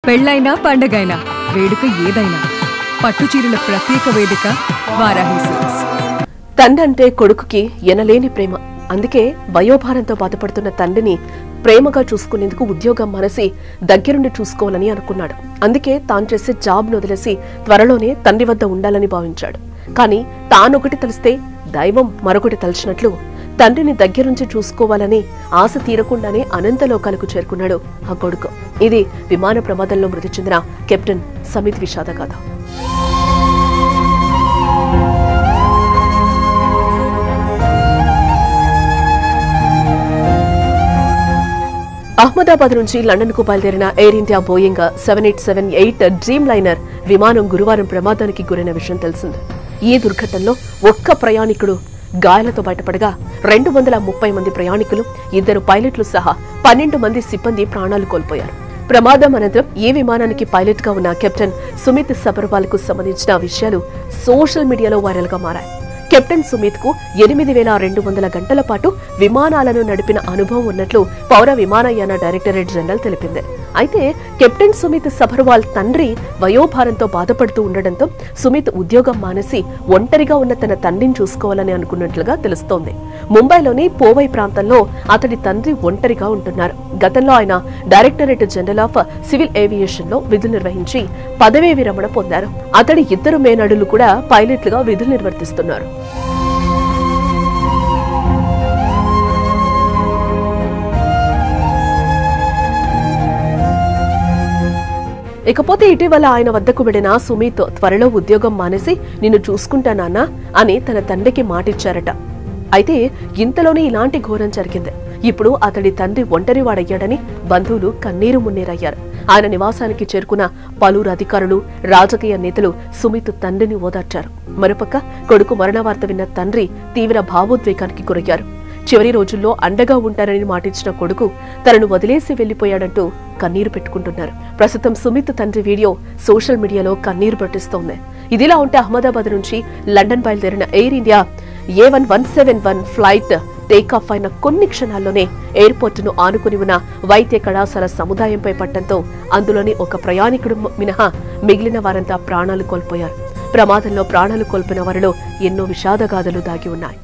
పెళ్ళైనా పండగైనా వేడుక ఏదైనా పట్టుచీరల ప్రత్యేక వేదిక వారాహి సిల్క్స్. తండ్రంటే కొడుకుకి ఎనలేని ప్రేమ. అందుకే వయోభారంతో బాధపడుతున్న తండ్రిని ప్రేమగా చూసుకునేందుకు ఉద్యోగం మనసి దగ్గరుండి చూసుకోవాలని అనుకున్నాడు. అందుకే తాను చేసే జాబ్ను వదిలేసి త్వరలోనే తండ్రి వద్ద ఉండాలని భావించాడు. కానీ తానొకటి తలిస్తే దైవం మరొకటి తలిచినట్లు తండ్రిని దగ్గరుంచి చూసుకోవాలని ఆశ తీరకుండానే అనంత లోకాలకు చేరుకున్నాడు ఆ కొడుకు. ఇది విమాన ప్రమాదంలో మృతి చెందిన కెప్టెన్ సుమిత్ విషాద కథ. అహ్మదాబాద్ నుంచి లండన్ కు బయలుదేరిన air India Boeing 7878 dream liner విమానం గురువారం ప్రమాదానికి గురైన విషయం తెలిసింది. ఈ దుర్ఘటనలో ఒక్క ప్రయాణికుడు గాయాలతో బయటపడగా 230 మంది ప్రయాణికులు, 2 పైలట్లు సహా 12 మంది సిబ్బంది ప్రాణాలు కోల్పోయారు. ప్రమాదం అనంతరం ఈ విమానానికి పైలట్ గా ఉన్న కెప్టెన్ సుమిత్ సబర్వాల్ కు సంబంధించిన విషయాలు సోషల్ మీడియాలో వైరల్ గా మారాయి. కెప్టెన్ సుమిత్ కు 8200 గంటల పాటు విమానాలను నడిపిన అనుభవం ఉన్నట్లు పౌర విమానయాన డైరెక్టరేట్ జనరల్ తెలిపింది. అయితే కెప్టెన్ సుమిత్ సబర్వాల్ తండ్రి వయోభారంతో బాధపడుతూ ఉండడంతో సుమిత్ ఉద్యోగం మానేసి ఒంటరిగా ఉన్న తన తండ్రిని చూసుకోవాలని అనుకున్నట్లుగా తెలుస్తోంది. ముంబైలోని పోవై ప్రాంతంలో అతడి తండ్రి ఒంటరిగా ఉంటున్నారు. గతంలో ఆయన directorate general of civil aviation లో విధులు నిర్వహించి పదవీ విరమణ పొందారు. అతడి 2 మేనడులు కూడా పైలట్లుగా విధులు నిర్వర్తిస్తున్నారు. ఇకపోతే ఇటీవల ఆయన వద్దకు వెళ్లిన సుమిత్ త్వరలో ఉద్యోగం మానేసి నిన్ను చూసుకుంటానా అని తన తండ్రికి మాటిచ్చారట. అయితే ఇంతలోనే ఇలాంటి ఘోరం జరిగింది. ఇప్పుడు అతడి తండ్రి ఒంటరివాడయ్యాడని బంధువులు కన్నీరు మున్నీరయ్యారు. ఆయన నివాసానికి చేరుకున్న పలువురు అధికారులు, రాజకీయ నేతలు సుమిత్ తండ్రిని ఓదార్చారు. మరోపక్క కొడుకు మరణ వార్త విన్న తండ్రి తీవ్ర భావోద్వేగానికి గురయ్యారు. చివరి రోజుల్లో అండగా ఉంటారని మాటిచ్చిన కొడుకు తనను వదిలేసి వెళ్లిపోయాడంటూ కన్నీరు పెట్టుకుంటున్నారు. ప్రస్తుతం సుమిత్ తండ్రి వీడియో సోషల్ మీడియాలో కన్నీరు పట్టిస్తోంది. ఇదిలా ఉంటే అహ్మదాబాద్ నుంచి లండన్ బయలుదేరిన air India A1171 flight takeoff అయిన కొన్ని క్షణాల్లోనే ఎయిర్పోర్ట్ ను ఆనుకుని ఉన్న వైద్య కళాశాల సముదాయంపై పట్టడంతో అందులోని ఒక ప్రయాణికుడు మినహా మిగిలిన వారంతా ప్రాణాలు కోల్పోయారు. ప్రమాదంలో ప్రాణాలు కోల్పోయిన వారిలో ఎన్నో విషాదగాథలు దాగి ఉన్నాయి.